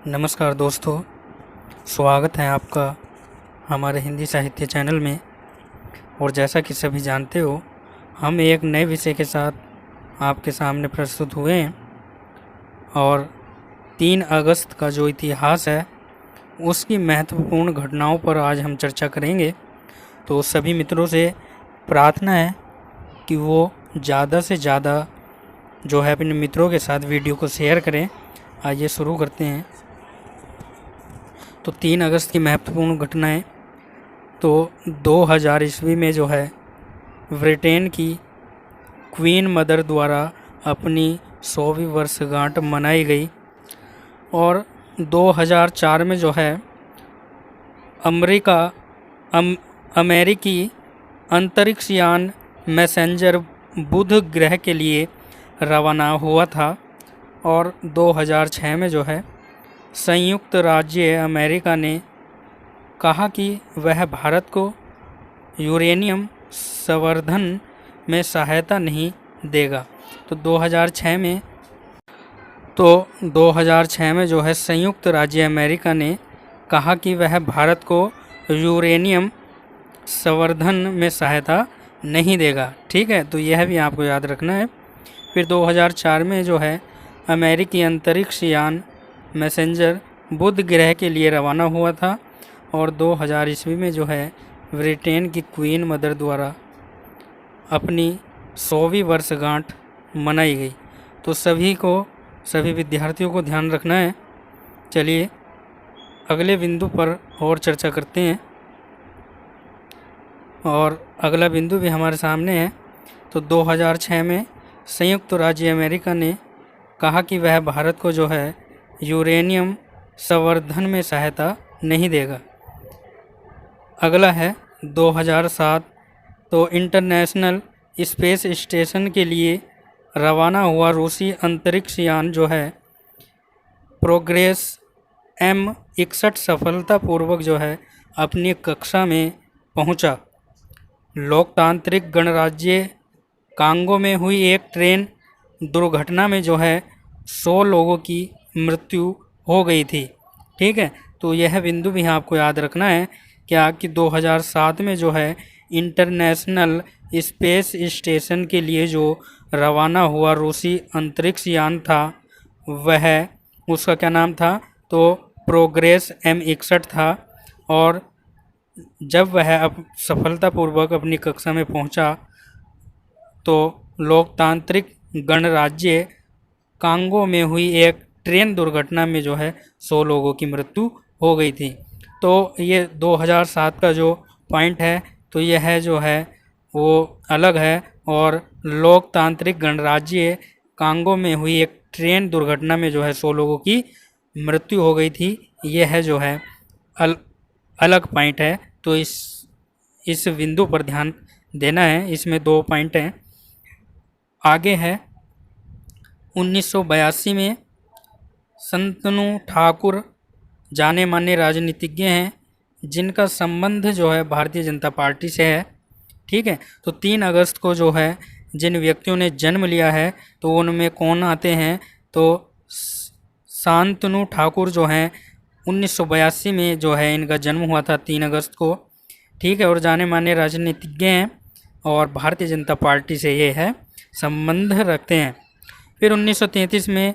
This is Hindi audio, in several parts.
नमस्कार दोस्तों, स्वागत है आपका हमारे हिंदी साहित्य चैनल में। और जैसा कि सभी जानते हो, हम एक नए विषय के साथ आपके सामने प्रस्तुत हुए हैं। और 3 अगस्त का जो इतिहास है उसकी महत्वपूर्ण घटनाओं पर आज हम चर्चा करेंगे। तो सभी मित्रों से प्रार्थना है कि वो ज़्यादा से ज़्यादा जो है अपने मित्रों के साथ वीडियो को शेयर करें। आइए शुरू करते हैं। तो 3 अगस्त की महत्वपूर्ण घटनाएं, तो 2000 ईस्वी में जो है ब्रिटेन की क्वीन मदर द्वारा अपनी 100वीं वर्षगांठ मनाई गई। और 2004 में जो है अमेरिकी अंतरिक्ष यान मैसेंजर बुध ग्रह के लिए रवाना हुआ था। और 2006 में जो है संयुक्त राज्य अमेरिका ने कहा कि वह भारत को यूरेनियम संवर्धन में सहायता नहीं देगा। तो 2006 में जो है संयुक्त राज्य अमेरिका ने कहा कि वह भारत को यूरेनियम संवर्धन में सहायता नहीं देगा। ठीक है, तो यह भी आपको याद रखना है। फिर 2004 में जो है अमेरिकी अंतरिक्ष यान मैसेंजर बुध ग्रह के लिए रवाना हुआ था। और 2000 ईस्वी में जो है ब्रिटेन की क्वीन मदर द्वारा अपनी 100वीं वर्षगांठ मनाई गई। तो सभी विद्यार्थियों को ध्यान रखना है। चलिए अगले बिंदु पर और चर्चा करते हैं। और अगला बिंदु भी हमारे सामने है। तो 2006 में संयुक्त राज्य अमेरिका ने कहा कि वह भारत को जो है यूरेनियम संवर्धन में सहायता नहीं देगा। अगला है 2007। तो इंटरनेशनल स्पेस स्टेशन के लिए रवाना हुआ रूसी अंतरिक्ष यान जो है प्रोग्रेस M61 सफलतापूर्वक जो है अपनी कक्षा में पहुंचा। लोकतांत्रिक गणराज्य कांगो में हुई एक ट्रेन दुर्घटना में जो है 100 लोगों की मृत्यु हो गई थी। ठीक है, तो यह बिंदु भी आपको याद रखना है क्या कि 2007 में जो है इंटरनेशनल स्पेस स्टेशन के लिए जो रवाना हुआ रूसी अंतरिक्ष यान था, वह उसका क्या नाम था, तो प्रोग्रेस M61 था। और जब वह अब सफलतापूर्वक अपनी कक्षा में पहुंचा तो लोकतांत्रिक गणराज्य कांगो में हुई एक ट्रेन दुर्घटना में जो है 100 लोगों की मृत्यु हो गई थी। तो ये 2007 का जो पॉइंट है, तो यह जो है वो अलग है। और लोकतांत्रिक गणराज्य कांगो में हुई एक ट्रेन दुर्घटना में जो है 100 लोगों की मृत्यु हो गई थी, यह जो है अलग पॉइंट है। तो इस बिंदु पर ध्यान देना है। इसमें 2 पॉइंट हैं। आगे है 1982 में संतनु ठाकुर जाने माने राजनीतिज्ञ हैं जिनका संबंध जो है भारतीय जनता पार्टी से है। ठीक है, तो 3 अगस्त को जो है जिन व्यक्तियों ने जन्म लिया है तो उनमें कौन आते हैं, तो शांतनु ठाकुर जो हैं 1982 में जो है इनका जन्म हुआ था 3 अगस्त को। ठीक है, और जाने माने राजनीतिज्ञ हैं और भारतीय जनता पार्टी से ये है संबंध रखते हैं। फिर 1933 में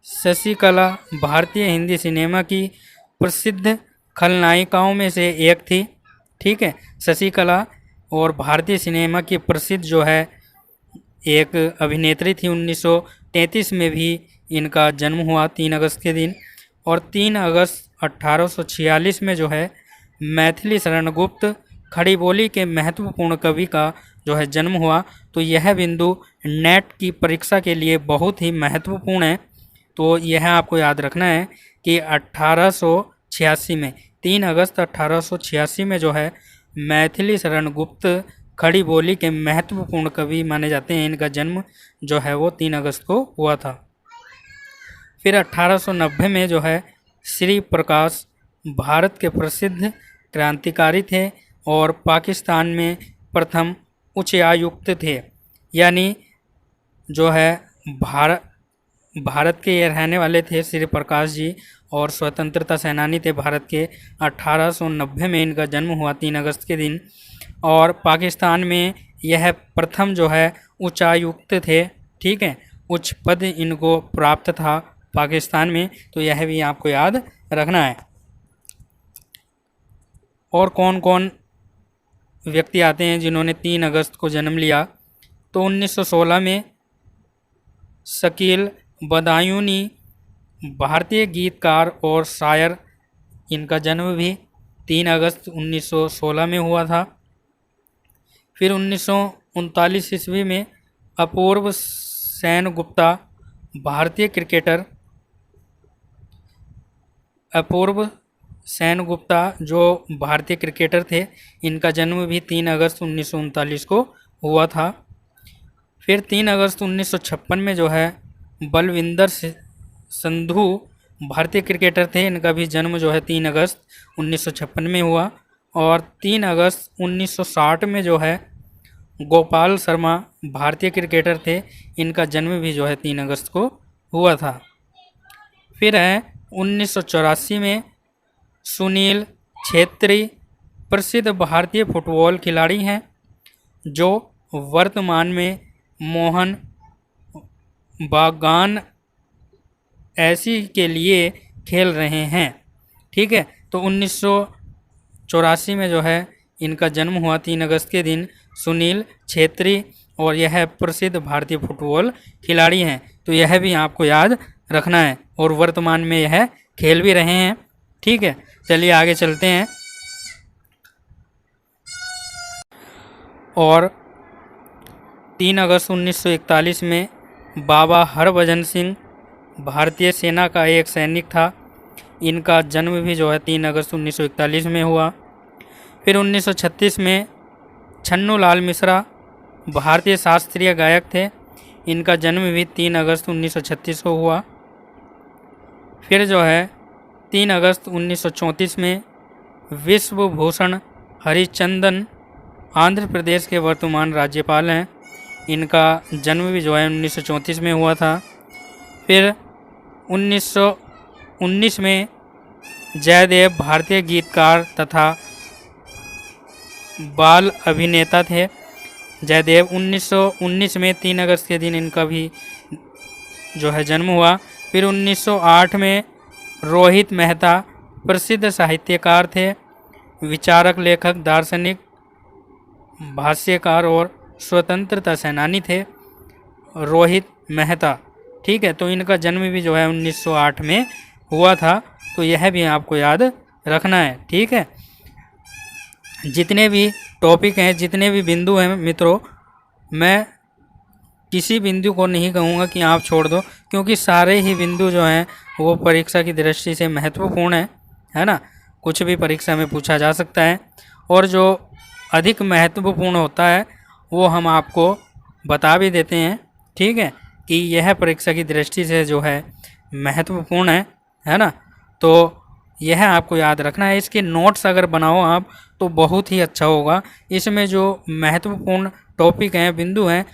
शशिकला भारतीय हिंदी सिनेमा की प्रसिद्ध खलनायिकाओं में से एक थी। ठीक है, शशिकला और भारतीय सिनेमा की प्रसिद्ध जो है एक अभिनेत्री थी। 1933 में भी इनका जन्म हुआ 3 अगस्त के दिन। और 3 अगस्त 1846 में जो है मैथिली शरण गुप्त खड़ी बोली के महत्वपूर्ण कवि का जो है जन्म हुआ। तो यह बिंदु नेट की परीक्षा के लिए बहुत ही महत्वपूर्ण है। तो यह आपको याद रखना है कि 1886 में 3 अगस्त 1886 में जो है मैथिली शरण गुप्त खड़ी बोली के महत्वपूर्ण कवि माने जाते हैं। इनका जन्म जो है वो 3 अगस्त को हुआ था। फिर 1890 में जो है श्री प्रकाश भारत के प्रसिद्ध क्रांतिकारी थे और पाकिस्तान में प्रथम उच्चायुक्त थे। यानी जो है भारत के ये रहने वाले थे श्री प्रकाश जी, और स्वतंत्रता सेनानी थे भारत के। 1890 में इनका जन्म हुआ 3 अगस्त के दिन। और पाकिस्तान में यह प्रथम जो है उच्चायुक्त थे, ठीक है, उच्च पद इनको प्राप्त था पाकिस्तान में, तो यह भी आपको याद रखना है। और कौन कौन व्यक्ति आते हैं जिन्होंने 3 अगस्त को जन्म लिया, तो 1916 में शकील बदायूनी भारतीय गीतकार और शायर, इनका जन्म भी 3 अगस्त 1916 में हुआ था। फिर 1939 ईस्वी में अपूर्व सेन गुप्ता भारतीय क्रिकेटर, अपूर्व सेन गुप्ता जो भारतीय क्रिकेटर थे, इनका जन्म भी 3 अगस्त 1939 को हुआ था। फिर 3 अगस्त 1956 में जो है बलविंदर संधू भारतीय क्रिकेटर थे, इनका भी जन्म जो है 3 अगस्त 1956 में हुआ। और 3 अगस्त 1960 में जो है गोपाल शर्मा भारतीय क्रिकेटर थे, इनका जन्म भी जो है 3 अगस्त को हुआ था। फिर है 1984 में सुनील छेत्री प्रसिद्ध भारतीय फुटबॉल खिलाड़ी हैं, जो वर्तमान में मोहन बागान ऐसी के लिए खेल रहे हैं, ठीक है। तो 1984 में जो है इनका जन्म हुआ 3 अगस्त के दिन, सुनील छेत्री, और यह प्रसिद्ध भारतीय फुटबॉल खिलाड़ी हैं, तो यह भी आपको याद रखना है। और वर्तमान में यह खेल भी रहे हैं, ठीक है। चलिए आगे चलते हैं। और 3 अगस्त 1941 में बाबा हरभजन सिंह भारतीय सेना का एक सैनिक था, इनका जन्म भी जो है 3 अगस्त 1941 में हुआ। फिर 1936 में छन्नू लाल मिश्रा भारतीय शास्त्रीय गायक थे, इनका जन्म भी 3 अगस्त 1936 को हुआ। फिर जो है 3 अगस्त 1934 में विश्व भूषण हरिचंदन आंध्र प्रदेश के वर्तमान राज्यपाल हैं, इनका जन्म भी जो है 1934 में हुआ था। फिर 1919 में जयदेव भारतीय गीतकार तथा बाल अभिनेता थे। जयदेव 1919 में 3 अगस्त के दिन इनका भी जो है जन्म हुआ। फिर 1908 में रोहित मेहता प्रसिद्ध साहित्यकार थे, विचारक, लेखक, दार्शनिक, भाष्यकार और स्वतंत्रता सेनानी थे, रोहित मेहता, ठीक है। तो इनका जन्म भी जो है 1908 में हुआ था, तो यह भी आपको याद रखना है, ठीक है। जितने भी टॉपिक हैं, जितने भी बिंदु हैं मित्रों, मैं किसी बिंदु को नहीं कहूँगा कि आप छोड़ दो, क्योंकि सारे ही बिंदु जो हैं वो परीक्षा की दृष्टि से महत्वपूर्ण है ना। कुछ भी परीक्षा में पूछा जा सकता है, और जो अधिक महत्वपूर्ण होता है वो हम आपको बता भी देते हैं, ठीक है, कि यह परीक्षा की दृष्टि से जो है महत्वपूर्ण है ना। तो यह आपको याद रखना है। इसके नोट्स अगर बनाओ आप तो बहुत ही अच्छा होगा। इसमें जो महत्वपूर्ण टॉपिक हैं, बिंदु हैं,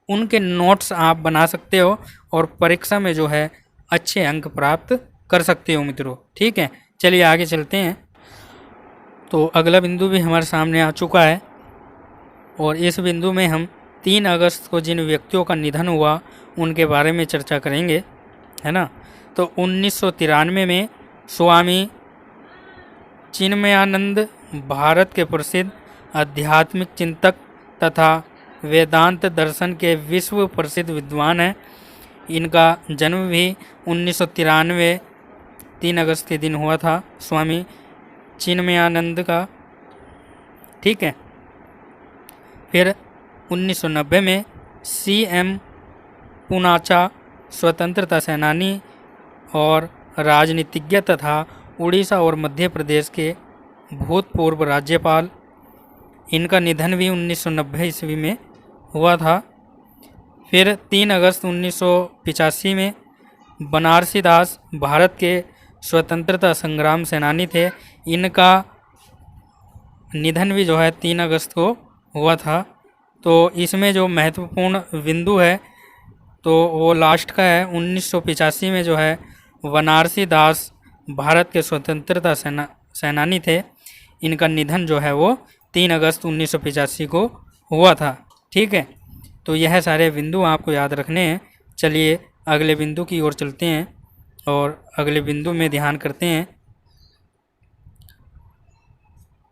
उनके नोट्स आप बना सकते हो और परीक्षा में जो है अच्छे अंक प्राप्त कर सकते हो मित्रों, ठीक है। चलिए आगे चलते हैं। तो अगला बिंदु भी हमारे सामने आ चुका है, और इस बिंदु में हम 3 अगस्त को जिन व्यक्तियों का निधन हुआ उनके बारे में चर्चा करेंगे, है ना। तो 1993 में स्वामी चिन्मयानंद भारत के प्रसिद्ध आध्यात्मिक चिंतक तथा वेदांत दर्शन के विश्व प्रसिद्ध विद्वान हैं, इनका जन्म भी 1993 3 अगस्त के दिन हुआ था, स्वामी चिन्मयानंद का, ठीक है। फिर 1990 में CM पूनाचा स्वतंत्रता सेनानी और राजनीतिज्ञ तथा उड़ीसा और मध्य प्रदेश के भूतपूर्व राज्यपाल, इनका निधन भी 1990 ईस्वी में हुआ था। फिर 3 अगस्त 1985 में बनारसी दास भारत के स्वतंत्रता संग्राम सेनानी थे, इनका निधन भी जो है 3 अगस्त को हुआ था। तो इसमें जो महत्वपूर्ण बिंदु है तो वो लास्ट का है। 1985 में जो है बनारसी दास भारत के स्वतंत्रता सेनानी थे। इनका निधन जो है वो 3 अगस्त 1985 को हुआ था। ठीक है, तो यह सारे बिंदु आपको याद रखने हैं। चलिए अगले बिंदु की ओर चलते हैं और अगले बिंदु में ध्यान करते हैं।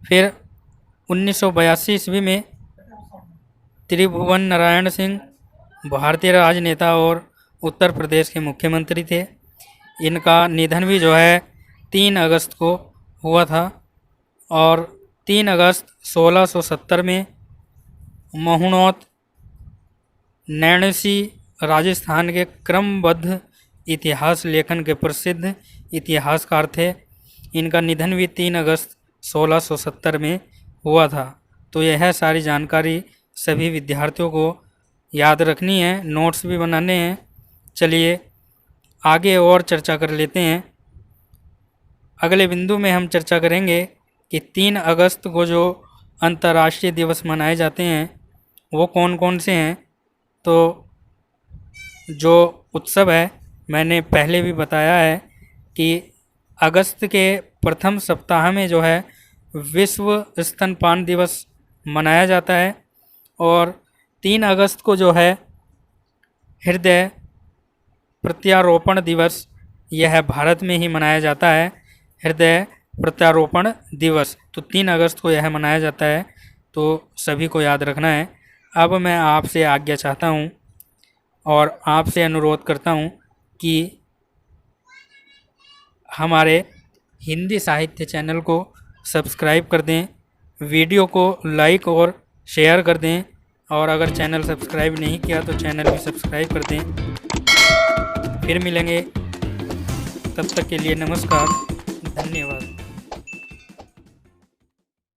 फिर 1982 ईस्वी में त्रिभुवन नारायण सिंह भारतीय राजनेता और उत्तर प्रदेश के मुख्यमंत्री थे। इनका निधन भी जो है 3 अगस्त को हुआ था। और 3 अगस्त 1670 में महुनौत नैणसी राजस्थान के क्रमबद्ध इतिहास लेखन के प्रसिद्ध इतिहासकार थे। इनका निधन भी 3 अगस्त 1670 में हुआ था। तो यह सारी जानकारी सभी विद्यार्थियों को याद रखनी है, नोट्स भी बनाने हैं। चलिए आगे और चर्चा कर लेते हैं। अगले बिंदु में हम चर्चा करेंगे कि 3 अगस्त को जो अंतर्राष्ट्रीय दिवस मनाए जाते हैं वो कौन कौन से हैं। तो जो उत्सव है मैंने पहले भी बताया है कि अगस्त के प्रथम सप्ताह में जो है विश्व स्तनपान दिवस मनाया जाता है। और 3 अगस्त को जो है हृदय प्रत्यारोपण दिवस, यह भारत में ही मनाया जाता है, हृदय प्रत्यारोपण दिवस। तो 3 अगस्त को यह मनाया जाता है, तो सभी को याद रखना है। अब मैं आपसे आज्ञा चाहता हूँ और आपसे अनुरोध करता हूँ कि हमारे हिंदी साहित्य चैनल को सब्सक्राइब कर दें, वीडियो को लाइक और शेयर कर दें, और अगर चैनल सब्सक्राइब नहीं किया तो चैनल भी सब्सक्राइब कर दें। फिर मिलेंगे, तब तक के लिए नमस्कार, धन्यवाद।